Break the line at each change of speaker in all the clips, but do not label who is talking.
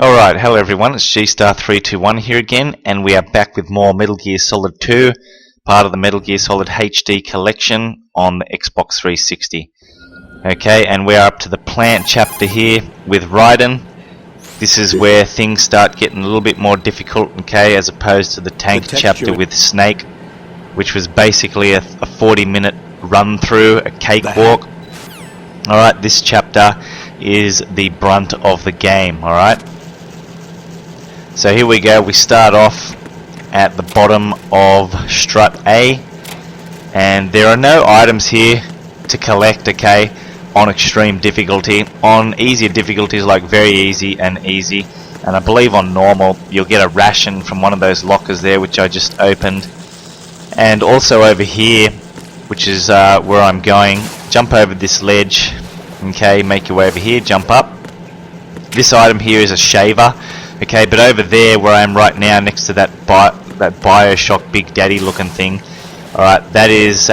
Alright, hello everyone, it's G-Star321 here again, and we are back with more Metal Gear Solid 2, part of the Metal Gear Solid HD collection on the Xbox 360. Okay, and we are up to the plant chapter here with Raiden. This is where things start getting a little bit more difficult, okay, as opposed to the tank chapter with Snake, which was basically a 40-minute run through, a cakewalk. Alright, this chapter is the brunt of the game, alright? So here we go, we start off at the bottom of Strut A, and there are no items here to collect, okay, on extreme difficulty. On easier difficulties like very easy and easy, and I believe on normal you'll get a ration from one of those lockers there which I just opened. And also over here, which is where I'm going, jump over this ledge, okay, make your way over here, jump up. This item here is a shaver. Okay, but over there where I am right now, next to that Bioshock Big Daddy looking thing, alright, that is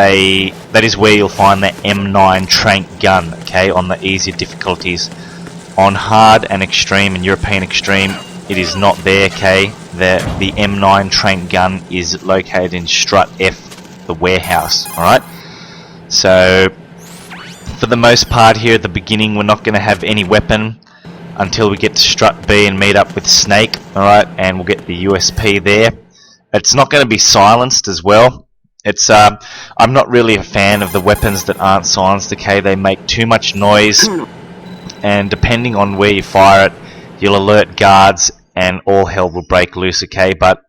where you'll find the M9 Trank gun, okay, on the easier difficulties. On hard and extreme and European extreme, it is not there, okay. The M9 Trank gun is located in Strut F, the warehouse, alright. So, for the most part here at the beginning, we're not going to have any weapon until we get to Strut B and meet up with Snake, alright, and we'll get the USP there. It's not going to be silenced as well. It's I'm not really a fan of the weapons that aren't silenced, okay, they make too much noise, and depending on where you fire it, you'll alert guards and all hell will break loose, okay. But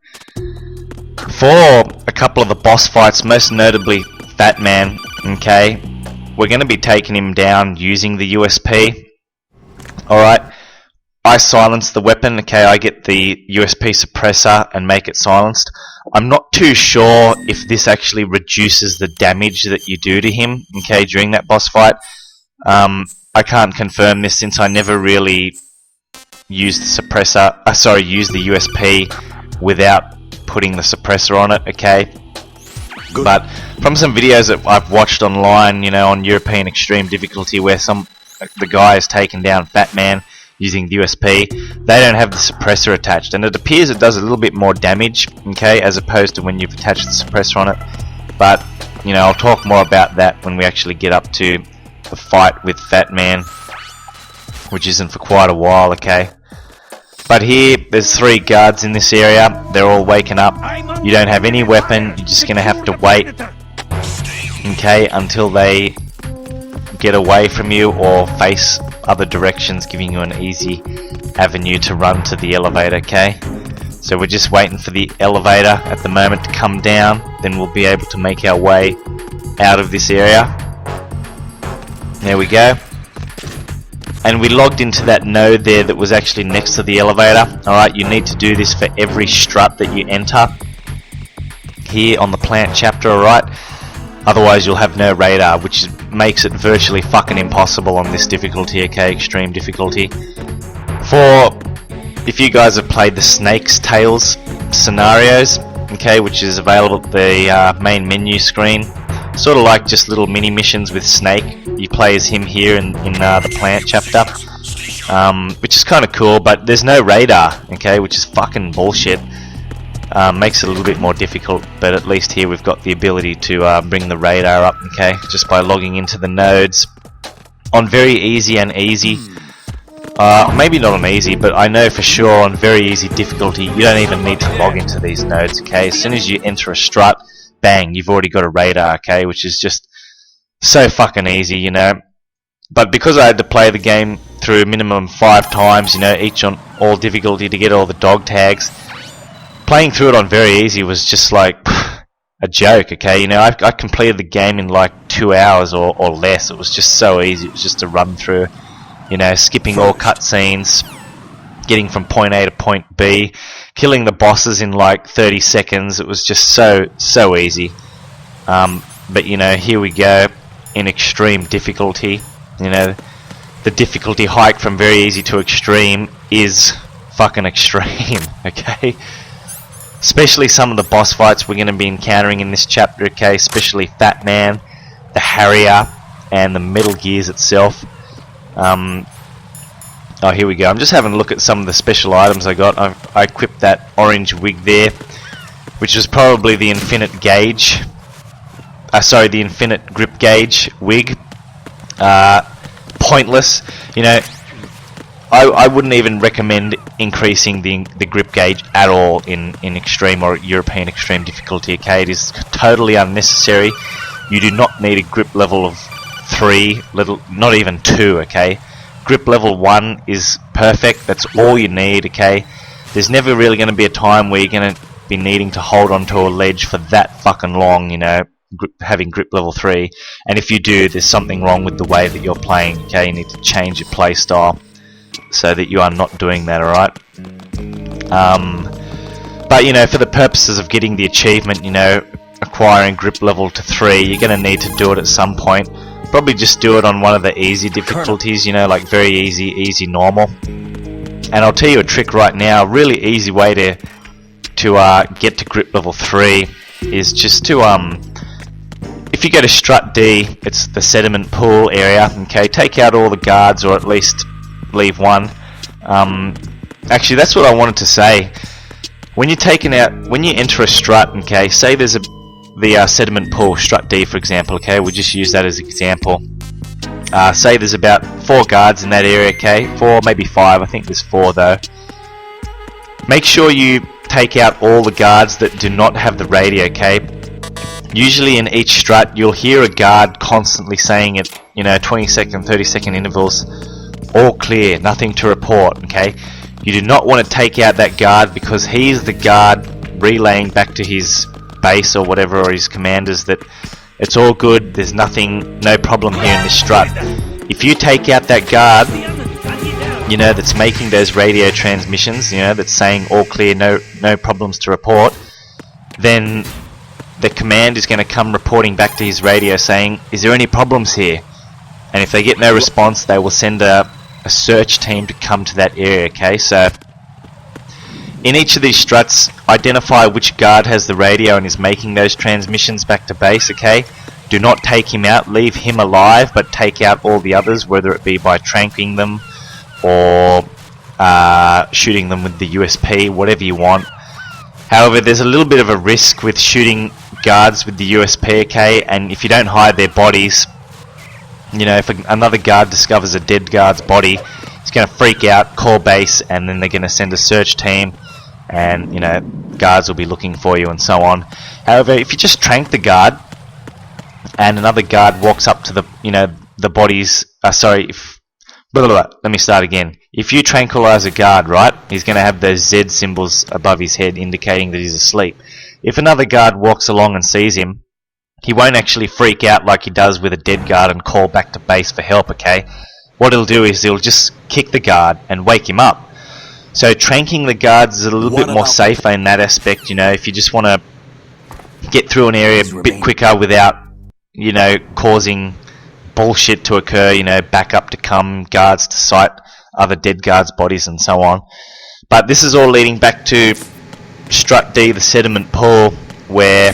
for a couple of the boss fights, most notably Fat Man, okay, we're going to be taking him down using the USP, alright. I silence the weapon, okay, I get the USP suppressor and make it silenced. I'm not too sure if this actually reduces the damage that you do to him, okay, during that boss fight. I can't confirm this since I never really used the suppressor, used the USP without putting the suppressor on it, okay. Good. But from some videos that I've watched online, you know, on European extreme difficulty where the guy has taken down Fat Man using the USP, they don't have the suppressor attached, and it appears it does a little bit more damage, okay, as opposed to when you've attached the suppressor on it. But, you know, I'll talk more about that when we actually get up to the fight with Fat Man, which isn't for quite a while, okay. But here, there's 3 guards in this area, they're all waking up, you don't have any weapon, you're just going to have to wait, okay, until they get away from you or face other directions, giving you an easy avenue to run to the elevator, okay? So we're just waiting for the elevator at the moment to come down, then we'll be able to make our way out of this area. There we go. And we logged into that node there that was actually next to the elevator. Alright, you need to do this for every strut that you enter here on the plant chapter, alright? Otherwise you'll have no radar, which makes it virtually fucking impossible on this difficulty, okay, extreme difficulty. If you guys have played the Snake's Tales scenarios, okay, which is available at the main menu screen, sort of like just little mini missions with Snake. You play as him here in the plant chapter, which is kind of cool, but there's no radar, okay, which is fucking bullshit. Makes it a little bit more difficult, but at least here we've got the ability to bring the radar up, okay, just by logging into the nodes. On very easy and easy, maybe not on easy, but I know for sure on very easy difficulty you don't even need to log into these nodes, okay. As soon as you enter a strut, bang, you've already got a radar, okay, which is just so fucking easy, you know. But because I had to play the game through minimum 5 times, you know, each on all difficulty to get all the dog tags, playing through it on very easy was just like a joke, okay. You know, I completed the game in like 2 hours or less. It was just so easy. It was just a run through, you know, skipping all cutscenes, getting from point A to point B, killing the bosses in like 30 seconds. It was just so easy. But you know, here we go in extreme difficulty. You know, the difficulty hike from very easy to extreme is fucking extreme, okay. Especially some of the boss fights we're going to be encountering in this chapter, okay, especially Fat Man, the Harrier, and the Metal Gears itself. Oh, here we go. I'm just having a look at some of the special items I got. I equipped that orange wig there, which is probably the infinite gauge. Sorry, the infinite grip gauge wig. Pointless. You know, I wouldn't even recommend increasing the grip gauge at all in extreme or European extreme difficulty. Okay, it is totally unnecessary. You do not need a grip level of 3, not even 2. Okay, grip level 1 is perfect. That's all you need. Okay, there's never really going to be a time where you're going to be needing to hold onto a ledge for that fucking long. You know, having grip level 3, and if you do, there's something wrong with the way that you're playing. Okay, you need to change your play style so that you are not doing that. Alright, but you know, for the purposes of getting the achievement, you know, acquiring grip level to 3, you're going to need to do it at some point. Probably just do it on one of the easy difficulties, you know, like very easy normal. And I'll tell you a trick right now. A really easy way to get to grip level 3 is just to if you go to Strut D, it's the sediment pool area. Okay, take out all the guards, or at least leave one. Actually, that's what I wanted to say. When you enter a strut, okay, say there's the sediment pool, Strut D, for example. Okay, we'll just use that as an example. Say there's about 4 guards in that area. Okay, 4, maybe 5. I think there's 4 though. Make sure you take out all the guards that do not have the radio. Okay. Usually in each strut, you'll hear a guard constantly saying at 20-second, 30-second intervals, all clear, nothing to report. Okay, you do not want to take out that guard, because he's the guard relaying back to his base or whatever, or his commanders, that it's all good, there's nothing, no problem here in this strut. If you take out that guard, you know, that's making those radio transmissions, you know, that's saying all clear, no problems to report, then the command is going to come reporting back to his radio saying, is there any problems here? And if they get no response, they will send a search team to come to that area. Okay, so in each of these struts, identify which guard has the radio and is making those transmissions back to base. Okay, do not take him out, leave him alive, but take out all the others, whether it be by tranking them or shooting them with the USP, whatever you want. However, there's a little bit of a risk with shooting guards with the USP, okay, and if you don't hide their bodies, you know, if another guard discovers a dead guard's body, he's going to freak out, call base, and then they're going to send a search team, and, you know, guards will be looking for you and so on. However, if you just trank the guard, and another guard walks up to the, you know, the bodies, let me start again. If you tranquilize a guard, right, he's going to have those Z symbols above his head indicating that he's asleep. If another guard walks along and sees him, he won't actually freak out like he does with a dead guard and call back to base for help, okay? What he'll do is he'll just kick the guard and wake him up. So tranking the guards is a little bit more safer in that aspect, you know, if you just want to get through an area a bit quicker without, you know, causing bullshit to occur, you know, backup to come, guards to sight other dead guards' bodies and so on. But this is all leading back to Strut D, the sediment pool, where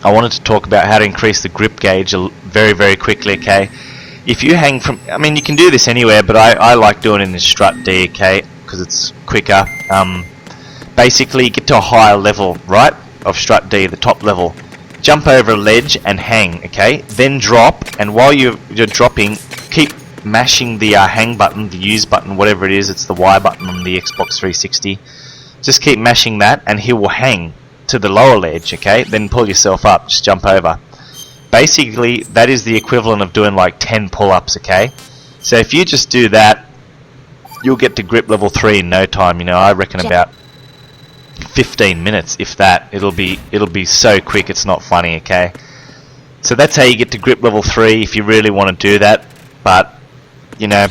I wanted to talk about how to increase the grip gauge very, very quickly, okay? If you hang from, I mean, you can do this anywhere, but I like doing it in Strut D, okay, because it's quicker. Basically, get to a higher level, right, of Strut D, the top level. Jump over a ledge and hang, okay? Then drop, and while you're dropping, keep mashing the hang button, the use button, whatever it is. It's the Y button on the Xbox 360. Just keep mashing that, and he will hang to the lower ledge, okay? Then pull yourself up, just jump over. Basically, that is the equivalent of doing like 10 pull-ups, okay? So if you just do that, you'll get to grip level 3 in no time. You know, I reckon about 15 minutes, if that. It'll be so quick, it's not funny, okay? So that's how you get to grip level 3 if you really want to do that. But, you know,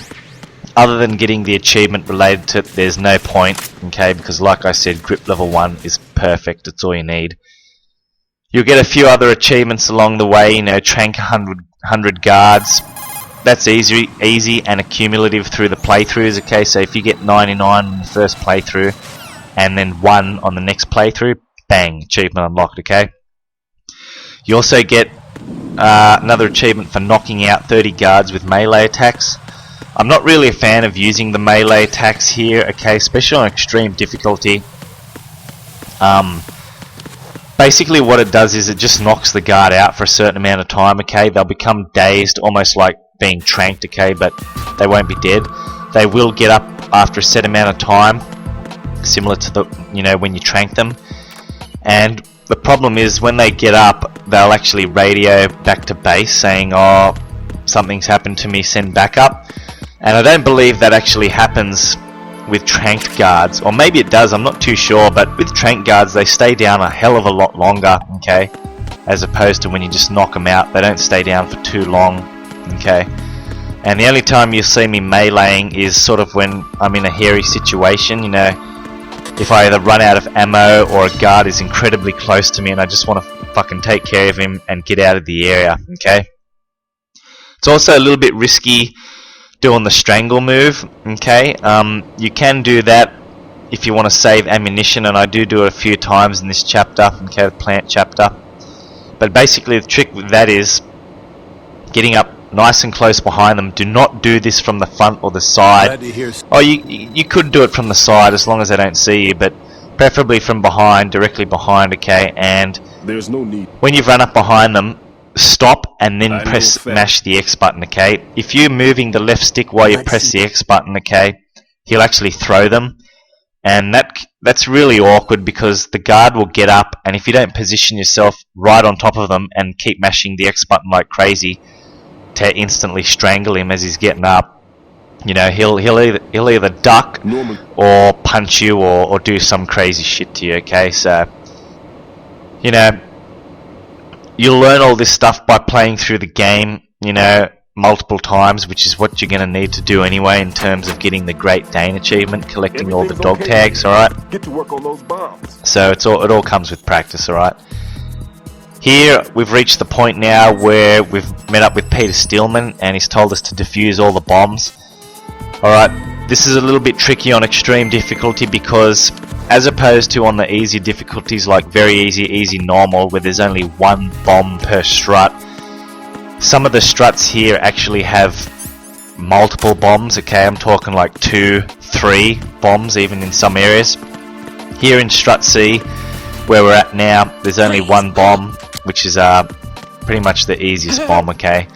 other than getting the achievement related to it, there's no point, okay? Because like I said, grip level 1 is perfect. It's all you need. You'll get a few other achievements along the way, you know, trank 100 guards. That's easy and accumulative through the playthroughs, okay? So if you get 99 in the first playthrough and then 1 on the next playthrough, bang, achievement unlocked, okay? You also get another achievement for knocking out 30 guards with melee attacks. I'm not really a fan of using the melee attacks here, okay, especially on extreme difficulty. Basically what it does is it just knocks the guard out for a certain amount of time, okay? They'll become dazed, almost like being tranked, okay, but they won't be dead. They will get up after a set amount of time, similar to the, you know, when you trank them. And the problem is when they get up, they'll actually radio back to base saying, oh, something's happened to me, send backup. And I don't believe that actually happens with tranked guards, or maybe it does, I'm not too sure, but with tranked guards they stay down a hell of a lot longer, okay, as opposed to when you just knock them out. They don't stay down for too long, okay. And the only time you'll see me meleeing is sort of when I'm in a hairy situation, you know, if I either run out of ammo or a guard is incredibly close to me and I just want to fucking take care of him and get out of the area, okay. It's also a little bit risky doing the strangle move, okay. You can do that if you want to save ammunition, and I do it a few times in this chapter, okay, the plant chapter. But basically the trick with that is getting up nice and close behind them. Do not do this from the front or the side. Oh, you could do it from the side as long as they don't see you, but preferably from behind, directly behind, okay. And
there's no need.
When you've run up behind them, stop and then mash the X button, okay. If you're moving the left stick while you press the X button, okay, he'll actually throw them, and that's really awkward because the guard will get up, and if you don't position yourself right on top of them and keep mashing the X button like crazy to instantly strangle him as he's getting up, you know, he'll either duck or punch you or do some crazy shit to you, okay. So, you know, you'll learn all this stuff by playing through the game, you know, multiple times, which is what you're going to need to do anyway in terms of getting the Great Dane achievement, collecting all the dog tags, alright?
Get to work on those bombs.
So it all comes with practice, alright? Here, we've reached the point now where we've met up with Peter Steelman and he's told us to defuse all the bombs. Alright, this is a little bit tricky on extreme difficulty because as opposed to on the easy difficulties like very easy, easy, normal, where there's only one bomb per strut, some of the struts here actually have multiple bombs, okay. I'm talking like 2, 3 bombs even in some areas. Here in Strut C, where we're at now, there's only one bomb, which is pretty much the easiest bomb, okay.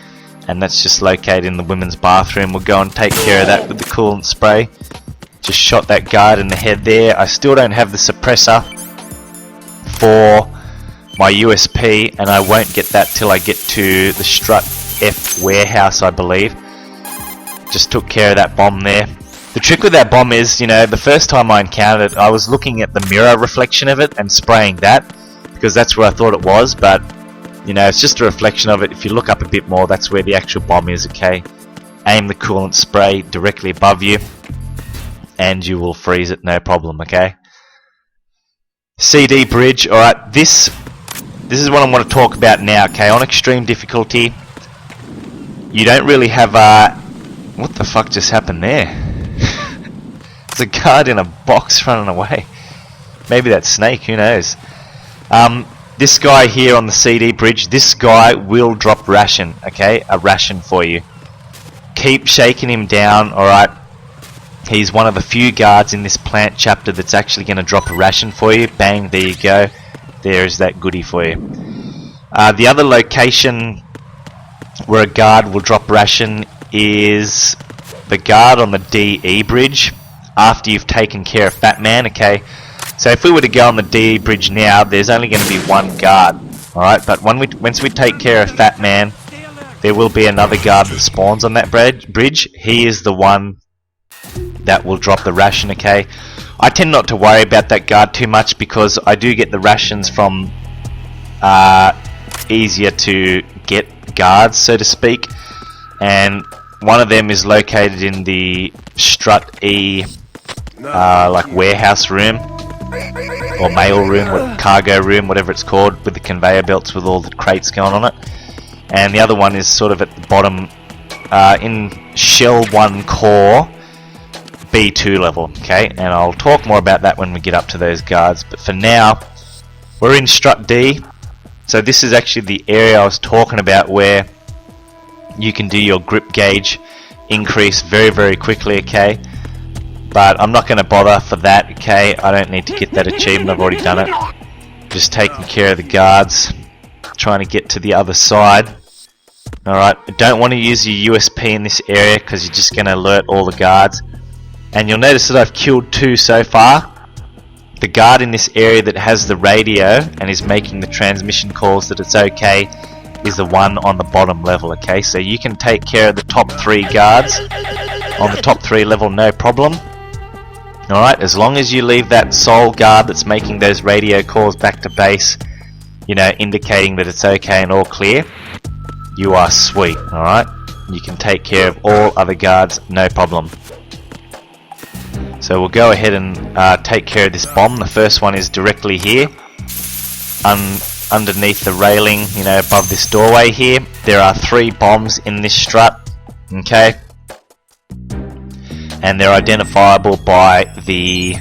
And that's just located in the women's bathroom. We'll go and take care of that with the coolant spray. Just shot that guard in the head there. I still don't have the suppressor for my USP, and I won't get that till I get to the Strut F warehouse, I believe. Just took care of that bomb there. The trick with that bomb is, you know, the first time I encountered it, I was looking at the mirror reflection of it and spraying that, because that's where I thought it was, but, you know, it's just a reflection of it. If you look up a bit more, that's where the actual bomb is, okay. Aim the coolant spray directly above you, and you will freeze it, no problem, okay. CD bridge, alright, this is what I want to talk about now, okay. On extreme difficulty, you don't really have what the fuck just happened there? There's a guard in a box running away. Maybe that's Snake, who knows. This guy here on the CD bridge, this guy will drop ration, okay, a ration for you. Keep shaking him down, alright. He's one of the few guards in this plant chapter that's actually going to drop a ration for you. Bang, there you go. There's that goodie for you. The other location where a guard will drop ration is the guard on the DE bridge after you've taken care of Fat Man, okay. So if we were to go on the DE bridge now, there's only going to be one guard, alright, but once we take care of Fat Man, there will be another guard that spawns on that bridge. He is the one that will drop the ration, okay. I tend not to worry about that guard too much because I do get the rations from easier to get guards, so to speak, and one of them is located in the Strut E like warehouse room or mail room or cargo room, whatever it's called, with the conveyor belts with all the crates going on it. And the other one is sort of at the bottom in Shell 1 Core B2 level, okay, and I'll talk more about that when we get up to those guards, but for now we're in Strut D. So this is actually the area I was talking about where you can do your grip gauge increase very, very quickly, okay? But I'm not going to bother for that, okay? I don't need to get that achievement, I've already done it. Just taking care of the guards, trying to get to the other side. Alright, don't want to use your USP in this area because you're just going to alert all the guards. And you'll notice that I've killed 2 so far. The guard in this area that has the radio and is making the transmission calls that it's okay is the one on the bottom level, okay? So you can take care of the top 3 guards on the top 3 level, no problem. Alright, as long as you leave that sole guard that's making those radio calls back to base, you know, indicating that it's okay and all clear, you are sweet, alright? You can take care of all other guards, no problem. So we'll go ahead and take care of this bomb. The first one is directly here, underneath the railing, you know, above this doorway here. There are 3 bombs in this strut, okay? And they're identifiable by the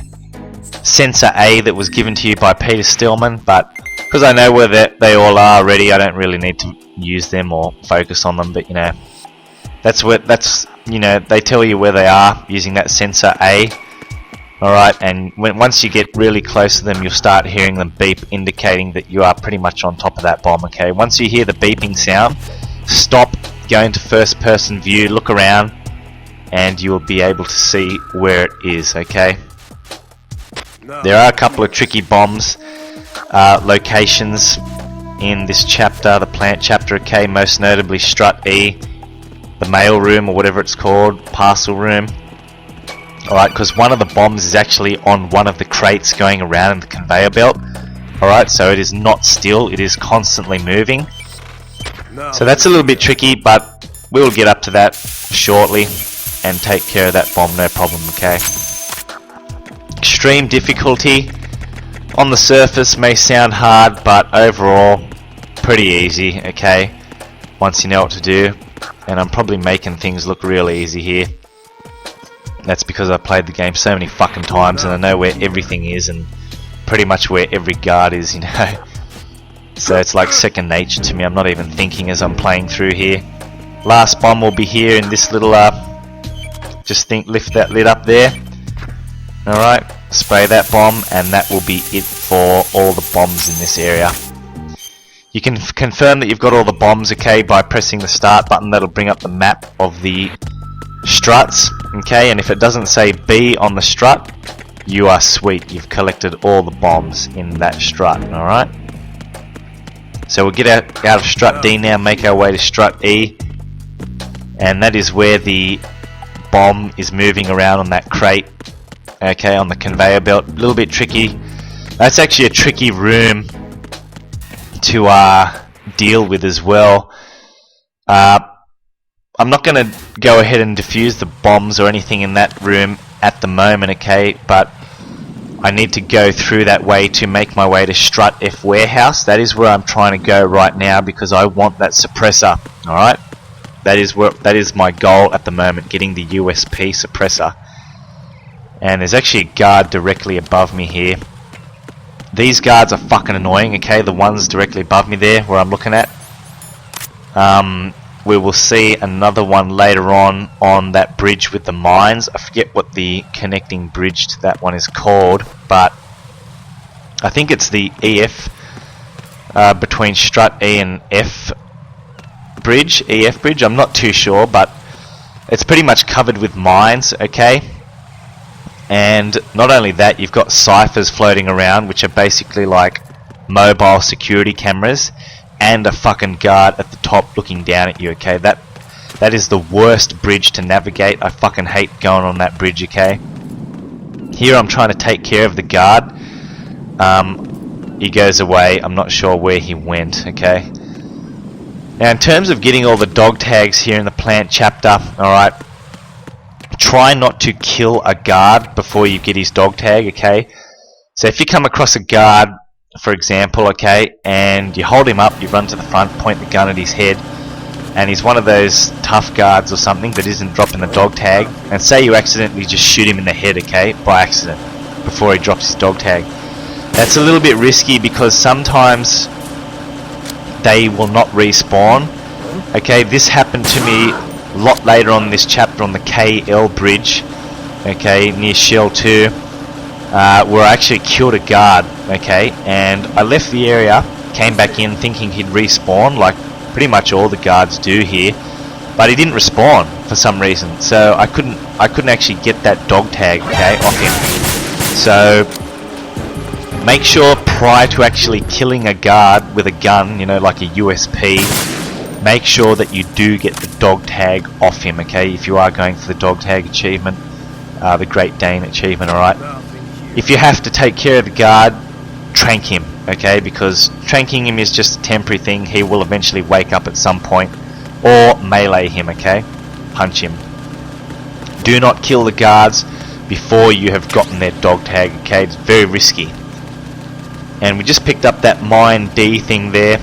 sensor A that was given to you by Peter Stillman, but because I know where they all are already, I don't really need to use them or focus on them. But you know, you know, they tell you where they are using that sensor A. Alright, and once you get really close to them, you'll start hearing them beep, indicating that you are pretty much on top of that bomb, okay? Once you hear the beeping sound, stop, go into first person view, look around, and you will be able to see where it is, okay? There are a couple of tricky bombs, locations in this chapter, the plant chapter, okay? Most notably Strut E, the mail room or whatever it's called, parcel room. Alright, because one of the bombs is actually on one of the crates going around in the conveyor belt. Alright, so it is not still, it is constantly moving. So that's a little bit tricky, but we'll get up to that shortly and take care of that bomb, no problem, okay? Extreme difficulty. On the surface may sound hard, but overall pretty easy, okay? Once you know what to do. And I'm probably making things look really easy here. That's because I've played the game so many fucking times and I know where everything is and pretty much where every guard is, you know. So it's like second nature to me. I'm not even thinking as I'm playing through here. Last bomb will be here in this little lift that lid up there. Alright, spray that bomb and that will be it for all the bombs in this area. You can confirm that you've got all the bombs, okay, by pressing the start button. That'll bring up the map of the struts, okay, and if it doesn't say B on the strut, you are sweet. You've collected all the bombs in that strut, alright? So we'll get out of Strut D now, make our way to Strut E, and that is where the bomb is moving around on that crate, okay, on the conveyor belt. A little bit tricky. That's actually a tricky room to deal with as well. I'm not going to go ahead and defuse the bombs or anything in that room at the moment, okay, but I need to go through that way to make my way to Strut F warehouse. That is where I'm trying to go right now because I want that suppressor, alright? That is my goal at the moment, getting the USP suppressor. And there's actually a guard directly above me here. These guards are fucking annoying, okay, the ones directly above me there where I'm looking at. We will see another one later on that bridge with the mines. I forget what the connecting bridge to that one is called, but I think it's the EF between Strut E and F bridge, EF bridge. I'm not too sure, but it's pretty much covered with mines, okay? And not only that, you've got ciphers floating around, which are basically like mobile security cameras, and a fucking guard at the top looking down at you, okay? That is the worst bridge to navigate. I fucking hate going on that bridge, okay? Here I'm trying to take care of the guard. He goes away. I'm not sure where he went, okay? Now in terms of getting all the dog tags here in the plant chapter, alright, try not to kill a guard before you get his dog tag, okay? So if you come across a guard, for example, okay, and you hold him up, you run to the front, point the gun at his head, and he's one of those tough guards or something that isn't dropping the dog tag, and say you accidentally just shoot him in the head, okay, by accident, before he drops his dog tag. That's a little bit risky because sometimes they will not respawn, okay? This happened to me a lot later on in this chapter Chapter on the KL bridge, okay, near Shell 2, where I actually killed a guard, okay, and I left the area, came back in thinking he'd respawn, like pretty much all the guards do here, but he didn't respawn for some reason, so I couldn't actually get that dog tag, okay, off him. So make sure prior to actually killing a guard with a gun, you know, like a USP, make sure that you do get the dog tag off him, okay, if you are going for the dog tag achievement, the Great Dane achievement, alright. If you have to take care of the guard, trank him, okay, because tranking him is just a temporary thing. He will eventually wake up at some point, or melee him, okay, punch him. Do not kill the guards before you have gotten their dog tag, okay, it's very risky. And we just picked up that mine D thing there.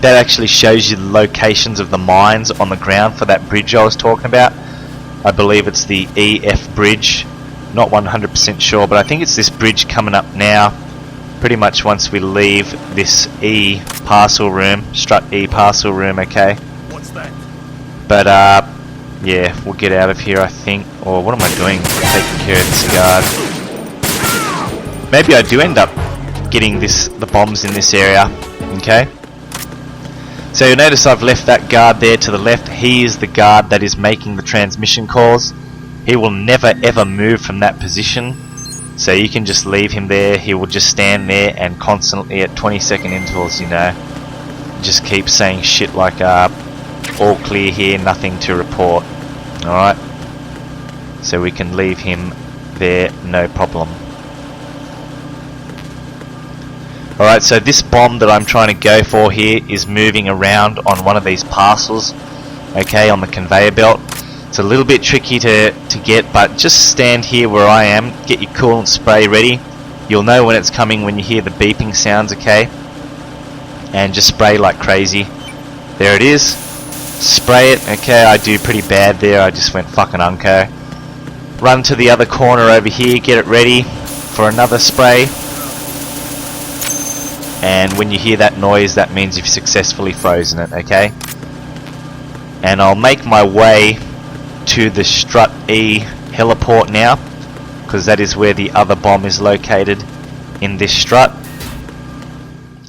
That actually shows you the locations of the mines on the ground for that bridge I was talking about. I believe it's the EF bridge, not 100% sure, but I think it's this bridge coming up now, pretty much once we leave this E parcel room, Strut E parcel room, okay?
What's that?
But yeah, we'll get out of here, I think. Or what am I doing? Taking care of this guard. Maybe I do end up getting the bombs in this area, okay? So you'll notice I've left that guard there to the left. He is the guard that is making the transmission calls. He will never ever move from that position, so you can just leave him there. He will just stand there and constantly at 20-second intervals, you know, just keep saying shit like all clear here, nothing to report. Alright, so we can leave him there, no problem. Alright, so this bomb that I'm trying to go for here is moving around on one of these parcels, okay, on the conveyor belt. It's a little bit tricky to get, but just stand here where I am, get your coolant spray ready. You'll know when it's coming when you hear the beeping sounds, okay? And just spray like crazy. There it is. Spray it, okay, I do pretty bad there, I just went fucking unco. Run to the other corner over here, get it ready for another spray. And when you hear that noise, that means you've successfully frozen it, okay? And I'll make my way to the Strut E heliport now, because that is where the other bomb is located, in this strut.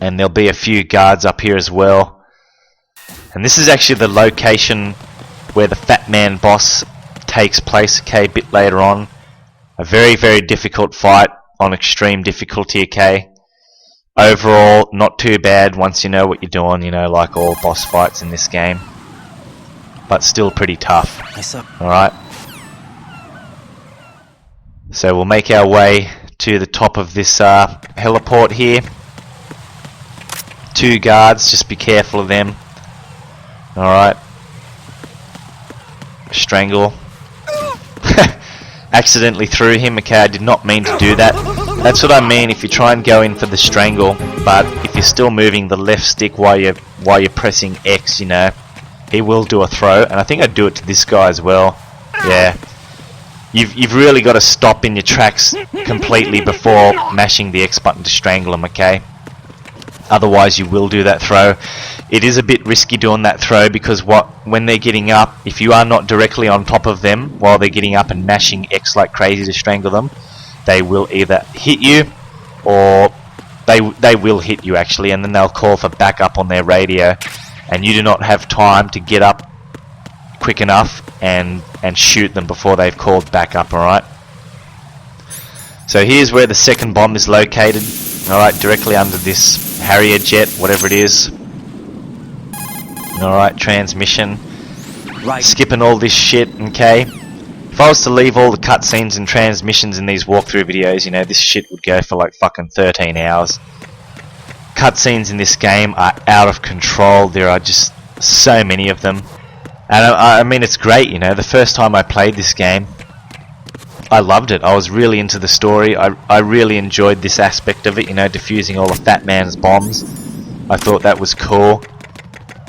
And there'll be a few guards up here as well. And this is actually the location where the Fat Man boss takes place, okay, a bit later on. A very, very difficult fight on extreme difficulty, okay? Overall, not too bad once you know what you're doing, you know, like all boss fights in this game. But still pretty tough. Alright. So we'll make our way to the top of this heliport here. 2 guards, just be careful of them. Alright. Strangle. Accidentally threw him, okay, I did not mean to do that. That's what I mean if you try and go in for the strangle, but if you're still moving the left stick while you're pressing X, you know, he will do a throw, and I think I'd do it to this guy as well. Yeah. You've really got to stop in your tracks completely before mashing the X button to strangle him, okay? Otherwise you will do that throw. It is a bit risky doing that throw because when they're getting up, if you are not directly on top of them while they're getting up and mashing X like crazy to strangle them, they will either hit you or they will hit you actually, and then they'll call for backup on their radio, and you do not have time to get up quick enough and shoot them before they've called backup, alright? So here's where the second bomb is located, alright, directly under this Harrier jet, whatever it is. Alright, transmission. Right. Skipping all this shit, okay? If I was to leave all the cutscenes and transmissions in these walkthrough videos, you know, this shit would go for like fucking 13 hours. Cutscenes in this game are out of control. There are just so many of them. And I mean, it's great, you know. The first time I played this game, I loved it. I was really into the story. I really enjoyed this aspect of it, you know, defusing all the Fat Man's bombs. I thought that was cool.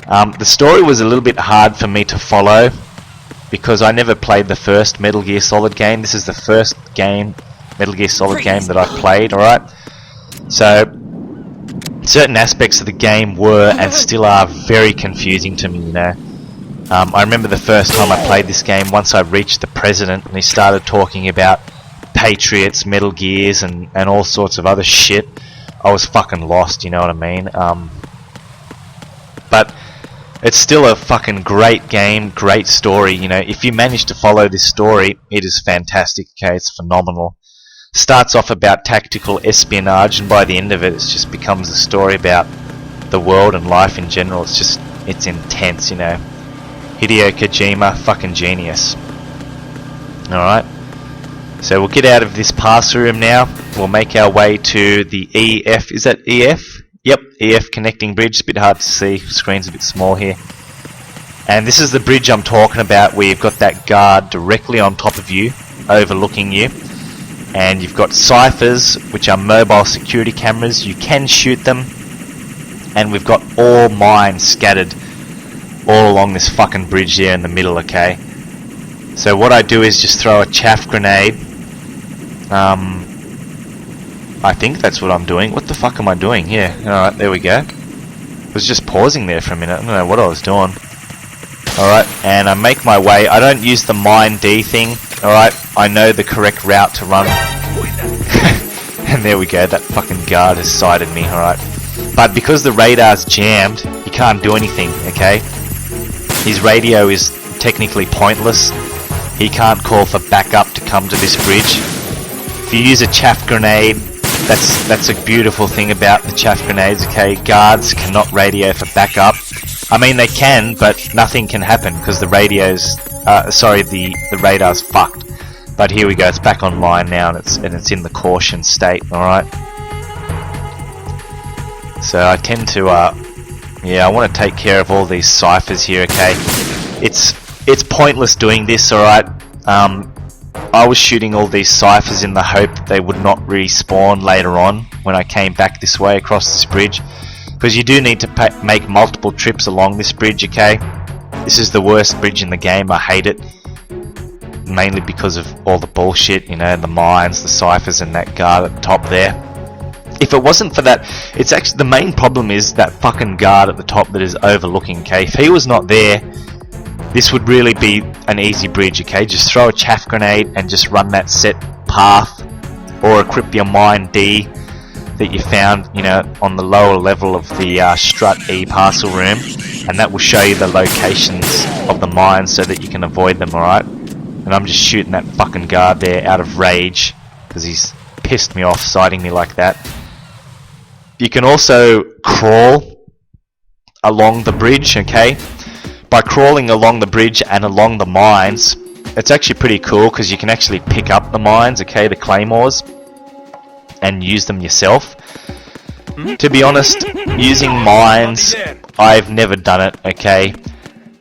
The story was a little bit hard for me to follow because I never played the first Metal Gear Solid game. This is the first Metal Gear Solid game that I've played, alright? So, certain aspects of the game were and still are very confusing to me, you know. I remember the first time I played this game, once I reached the president and he started talking about Patriots, Metal Gears, and all sorts of other shit, I was fucking lost, you know what I mean? But it's still a fucking great game, great story, you know. If you manage to follow this story, it is fantastic, okay? It's phenomenal. Starts off about tactical espionage, and by the end of it, it just becomes a story about the world and life in general. It's intense, you know. Hideo Kojima, fucking genius. Alright. So we'll get out of this pass room now. We'll make our way to the EF. Is that EF? Yep, EF connecting bridge. It's a bit hard to see. Screen's a bit small here. And this is the bridge I'm talking about, where you've got that guard directly on top of you, overlooking you. And you've got ciphers, which are mobile security cameras. You can shoot them. And we've got all mines scattered all along this fucking bridge there in the middle, okay? So what I do is just throw a chaff grenade. I think that's what I'm doing. What the fuck am I doing? Yeah, alright, there we go. I was just pausing there for a minute. I don't know what I was doing. Alright, and I make my way. I don't use the mine D thing. Alright, I know the correct route to run. And there we go, that fucking guard has sighted me, alright. But because the radar's jammed, he can't do anything, okay? His radio is technically pointless. He can't call for backup to come to this bridge. If you use a chaff grenade, that's a beautiful thing about the chaff grenades, okay? Guards cannot radio for backup. I mean, they can, but nothing can happen because the the radar's fucked. But here we go, it's back online now, and it's in the caution state, alright? So I tend to, I want to take care of all these ciphers here, okay? It's pointless doing this, alright? I was shooting all these ciphers in the hope that they would not respawn later on when I came back this way across this bridge. Because you do need to make multiple trips along this bridge, okay? This is the worst bridge in the game, I hate it. Mainly because of all the bullshit, you know, the mines, the ciphers, and that guard at the top there. If it wasn't for that, it's actually, the main problem is that fucking guard at the top that is overlooking, okay? If he was not there, this would really be an easy bridge, okay? Just throw a chaff grenade and just run that set path, or equip your mine D that you found, you know, on the lower level of the Strut A parcel room, and that will show you the locations of the mines so that you can avoid them, alright? And I'm just shooting that fucking guard there out of rage because he's pissed me off sighting me like that. You can also crawl along the bridge, okay? By crawling along the bridge and along the mines, it's actually pretty cool because you can actually pick up the mines, okay, the claymores, and use them yourself. To be honest, using mines, I've never done it, okay?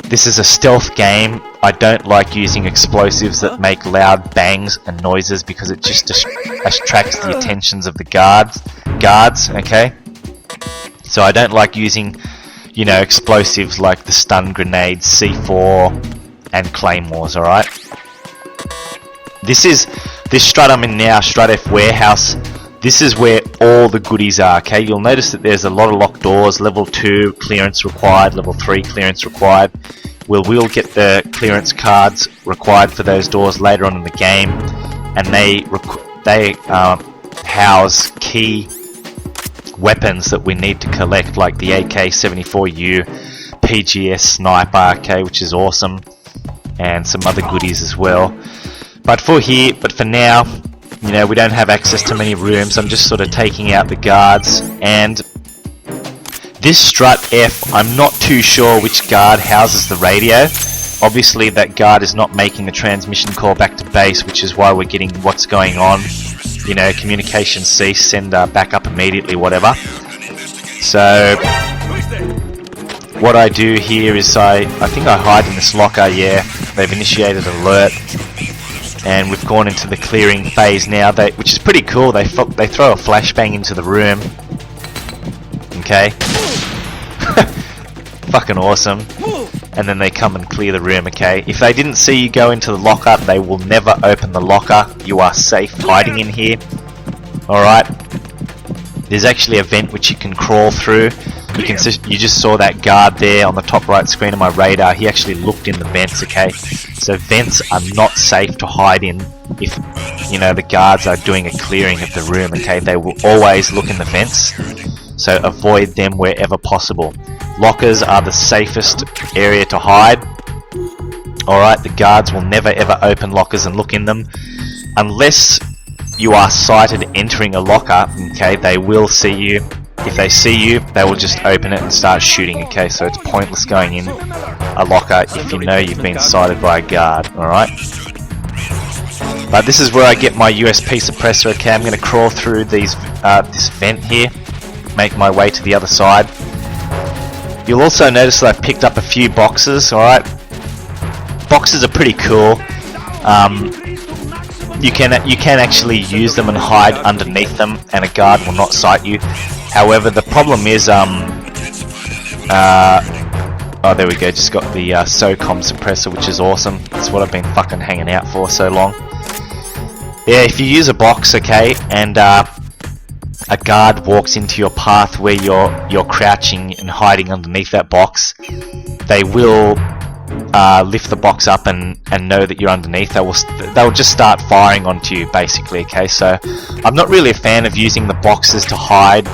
This is a stealth game. I don't like using explosives that make loud bangs and noises because it just attracts the attentions of the guards, okay? So I don't like using, you know, explosives like the stun grenades, C4, and claymores, alright? This Strut I'm in now, Strut F warehouse. This is where all the goodies are, okay? You'll notice that there's a lot of locked doors, level 2 clearance required, level 3 clearance required. We'll get the clearance cards required for those doors later on in the game, and they house key weapons that we need to collect, like the AK-74U, PGS sniper, okay, which is awesome, and some other goodies as well. But for now, you know, we don't have access to many rooms. I'm just sort of taking out the guards, and this Strut F, I'm not too sure which guard houses the radio. Obviously that guard is not making the transmission call back to base, which is why we're getting what's going on. You know, communication cease, send back up immediately, whatever. So what I do here is I think I hide in this locker, yeah. They've initiated alert. And we've gone into the clearing phase now, which is pretty cool. They throw a flashbang into the room. Okay. Fucking awesome. And then they come and clear the room, okay? If they didn't see you go into the locker, they will never open the locker. You are safe hiding in here. Alright. There's actually a vent which you can crawl through. You just saw that guard there on the top right screen of my radar. He actually looked in the vents, okay? So vents are not safe to hide in if, you know, the guards are doing a clearing of the room, okay? They will always look in the vents, so avoid them wherever possible. Lockers are the safest area to hide. Alright, the guards will never ever open lockers and look in them unless you are sighted entering a locker, okay? They will see you. If they see you, they will just open it and start shooting, okay? So it's pointless going in a locker if you know you've been sighted by a guard, alright? But this is where I get my USP suppressor, okay? I'm going to crawl through this vent here, make my way to the other side. You'll also notice that I've picked up a few boxes, alright? Boxes are pretty cool. You can actually use them and hide underneath them, and a guard will not sight you. However, the problem is, oh, there we go. Just got the SOCOM suppressor, which is awesome. That's what I've been fucking hanging out for so long. Yeah, if you use a box, okay, and a guard walks into your path where you're crouching and hiding underneath that box, they will lift the box up and know that you're underneath. They'll just start firing onto you, basically, okay? So I'm not really a fan of using the boxes to hide,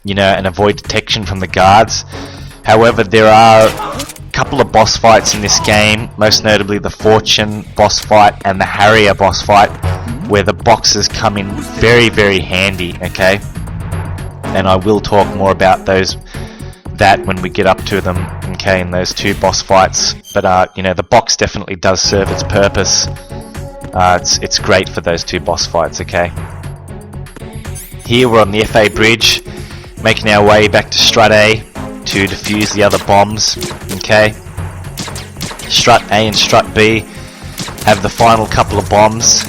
you know, and avoid detection from the guards. However, there are a couple of boss fights in this game, most notably the Fortune boss fight and the Harrier boss fight, where the boxes come in very, very handy, okay? And I will talk more about that when we get up to them, okay, in those two boss fights. But you know, the box definitely does serve its purpose. It's great for those two boss fights, okay. Here we're on the FA bridge, making our way back to Strut A to defuse the other bombs, okay. Strut A and Strut B have the final couple of bombs.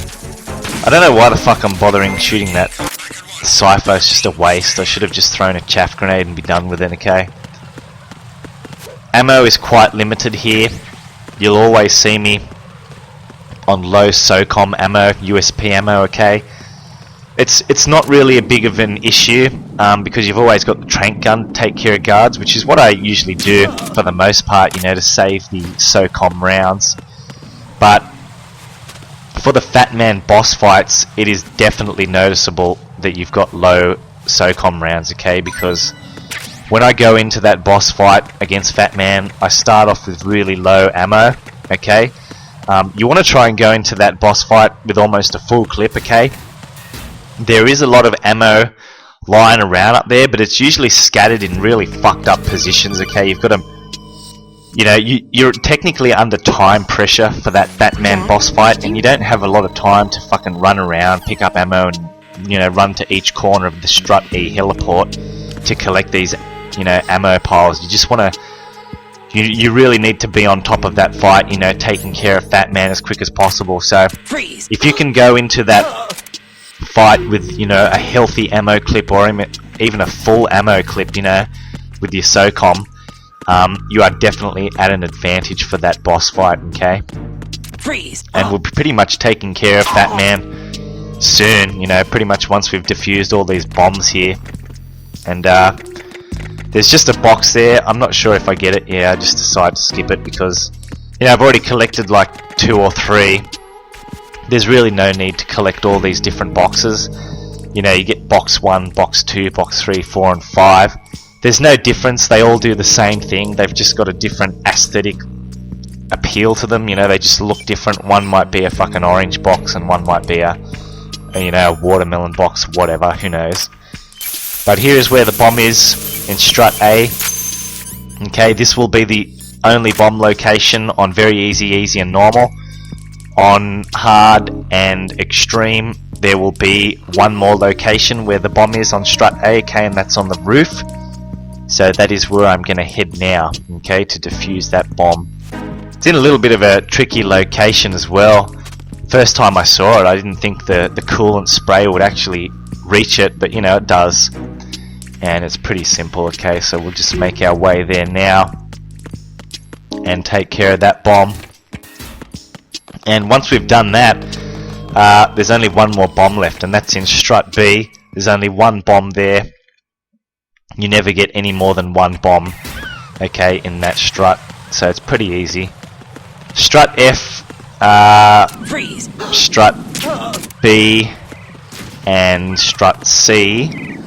I don't know why the fuck I'm bothering shooting that Cypher. It's just a waste. I should have just thrown a chaff grenade and be done with it, okay. Ammo is quite limited here. You'll always see me on low SOCOM ammo, USP ammo, okay. It's not really a big of an issue because you've always got the trank gun to take care of guards, which is what I usually do for the most part, you know, to save the SOCOM rounds. But for the Fat Man boss fights, it is definitely noticeable that you've got low SOCOM rounds, okay, because when I go into that boss fight against Fat Man, I start off with really low ammo, okay. You want to try and go into that boss fight with almost a full clip, okay. There is a lot of ammo lying around up there, but it's usually scattered in really fucked up positions, okay. You've got to, you know, you're technically under time pressure for that Batman boss fight, and you don't have a lot of time to fucking run around, pick up ammo, and, you know, run to each corner of the Strut A heliport to collect these, you know, ammo piles. You just want to, you really need to be on top of that fight, you know, taking care of Fat Man as quick as possible. So if you can go into that fight with, you know, a healthy ammo clip, or even a full ammo clip, you know, with your SOCOM, you are definitely at an advantage for that boss fight, okay? And we'll be pretty much taking care of Fat Man soon, you know, pretty much once we've defused all these bombs here. And there's just a box there. I'm not sure if I get it. Yeah, I just decided to skip it because, you know, I've already collected like 2 or 3. There's really no need to collect all these different boxes. You know, you get box 1, box 2, box 3, 4 and 5. There's no difference. They all do the same thing. They've just got a different aesthetic appeal to them. You know, they just look different. One might be a fucking orange box and one might be a you know, a watermelon box, whatever, who knows. But here is where the bomb is in Strut A. Okay, this will be the only bomb location on very easy and normal. On hard and extreme, there will be one more location where the bomb is on Strut A, okay, and that's on the roof. So that is where I'm going to head now, okay, to defuse that bomb. It's in a little bit of a tricky location as well. First time I saw it, I didn't think the coolant spray would actually reach it, but you know, it does. And it's pretty simple, okay, so we'll just make our way there now and take care of that bomb. And once we've done that, there's only one more bomb left, and that's in Strut B. There's only one bomb there, You never get any more than one bomb, okay, in that strut, so it's pretty easy. Strut F,
Freeze.
Strut B, and Strut C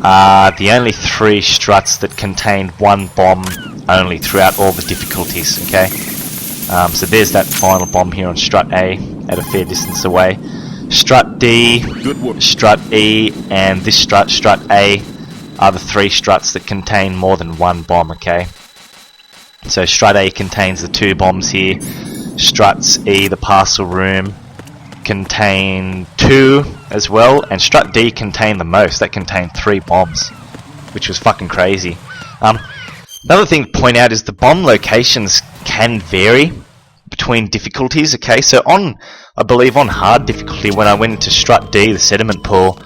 are the only 3 struts that contain one bomb only throughout all the difficulties, okay? So there's that final bomb here on Strut A at a fair distance away. Strut D, Strut E, and this strut, Strut A, are the 3 struts that contain more than one bomb, okay? So Strut A contains the 2 bombs here. Struts E, the parcel room, contain 2 as well, and Strut D contained the most. That contained 3 bombs, which was fucking crazy. Another thing to point out is the bomb locations can vary between difficulties, okay? So I believe on hard difficulty, when I went into Strut D, the sediment pool,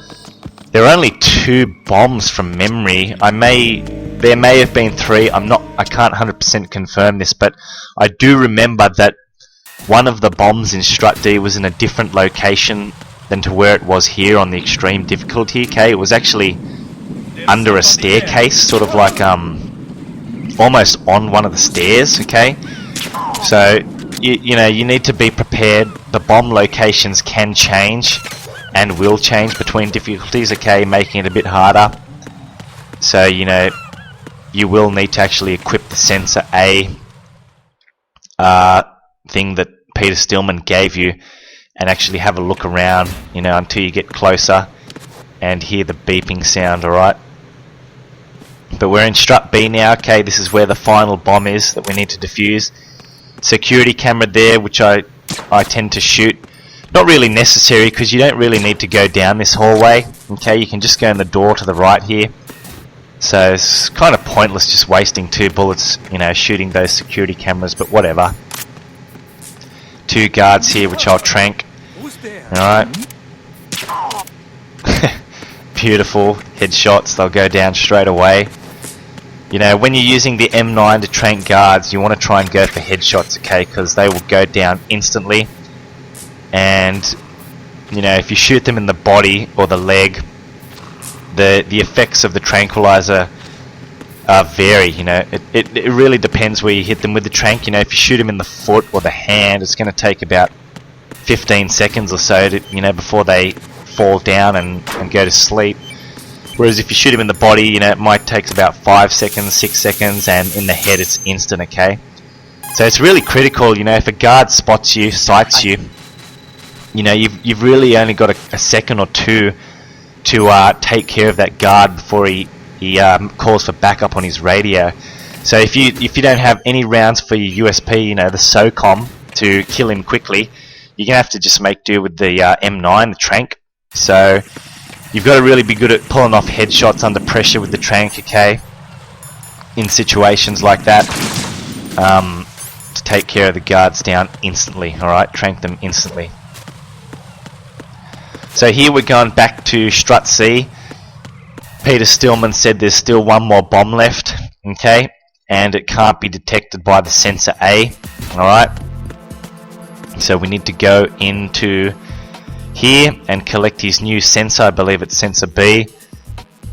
there are only 2 bombs from memory. There may have been 3, I can't 100% confirm this, but I do remember that one of the bombs in Strut D was in a different location than to where it was here on the extreme difficulty, okay? It was actually under a staircase, sort of like almost on one of the stairs, okay? So you know, you need to be prepared. The bomb locations can change and will change between difficulties, okay, making it a bit harder. So, you know, you will need to actually equip the Sensor A thing that Peter Stillman gave you and actually have a look around, you know, until you get closer and hear the beeping sound, alright? But we're in Strut B now, okay, this is where the final bomb is that we need to defuse. Security camera there, which I tend to shoot. Not really necessary, because you don't really need to go down this hallway, okay, you can just go in the door to the right here. So it's kind of pointless just wasting 2 bullets, you know, shooting those security cameras, but whatever. 2 guards here, which I'll trank. Alright. Beautiful headshots, they'll go down straight away. You know, when you're using the M9 to trank guards, you want to try and go for headshots, okay, because they will go down instantly. And, you know, if you shoot them in the body or the leg, the effects of the tranquilizer vary, you know. It really depends where you hit them with the trank. You know, if you shoot them in the foot or the hand, it's going to take about 15 seconds or so to, you know, before they fall down and go to sleep. Whereas if you shoot them in the body, you know, it might take about 5 seconds, 6 seconds, and in the head it's instant, okay? So it's really critical, you know, if a guard spots you, sights you, you know, you've really only got a second or 2 to take care of that guard before he calls for backup on his radio. So if you don't have any rounds for your USP, you know, the SOCOM, to kill him quickly, you're going to have to just make do with the M9, the trank. So you've got to really be good at pulling off headshots under pressure with the trank, okay? In situations like that, to take care of the guards down instantly, alright? Trank them instantly. So here we're going back to Strut C. Peter Stillman said there's still 1 more bomb left, okay? And it can't be detected by the Sensor A, alright? So we need to go into here and collect his new sensor. I believe it's Sensor B.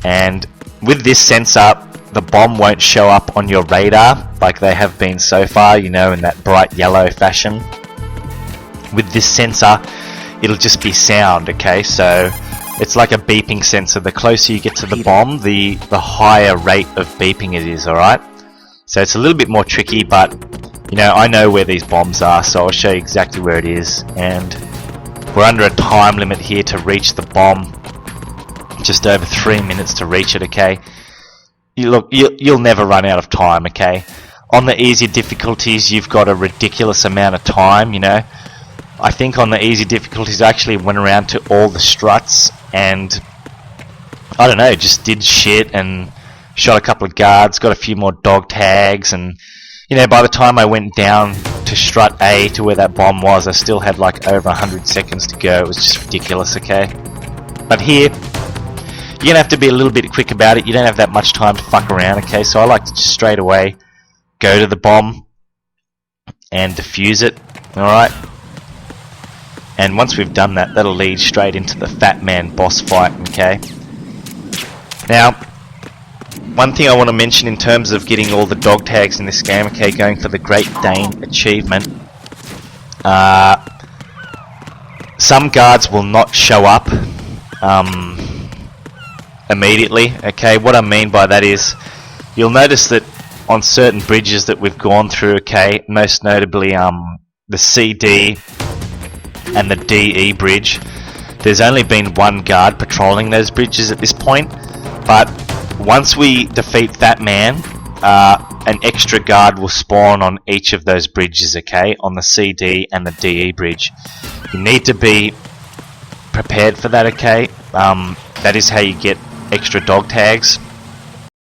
And with this sensor, the bomb won't show up on your radar like they have been so far, you know, in that bright yellow fashion. With this sensor, it'll just be sound, okay? So it's like a beeping sensor. The closer you get to the bomb, the higher rate of beeping it is, alright? So it's a little bit more tricky, but, you know, I know where these bombs are, so I'll show you exactly where it is. And we're under a time limit here to reach the bomb. Just over 3 minutes to reach it, okay? You'll never run out of time, okay? On the easier difficulties, you've got a ridiculous amount of time, you know? I think on the easy difficulties, I actually went around to all the struts and, I don't know, just did shit and shot a couple of guards, got a few more dog tags, and, you know, by the time I went down to Strut A, to where that bomb was, I still had like over 100 seconds to go. It was just ridiculous, okay? But here, you're going to have to be a little bit quick about it. You don't have that much time to fuck around, okay? So I like to just straight away go to the bomb and defuse it, alright? And once we've done that, that'll lead straight into the Fat Man boss fight, okay? Now, one thing I want to mention in terms of getting all the dog tags in this game, okay, going for the Great Dane achievement, some guards will not show up immediately, okay. What I mean by that is, you'll notice that on certain bridges that we've gone through, okay, most notably the CD and the DE bridge, there's only been one guard patrolling those bridges at this point, but once we defeat that man, an extra guard will spawn on each of those bridges, okay, on the CD and the DE bridge. You need to be prepared for that, okay. That is how you get extra dog tags.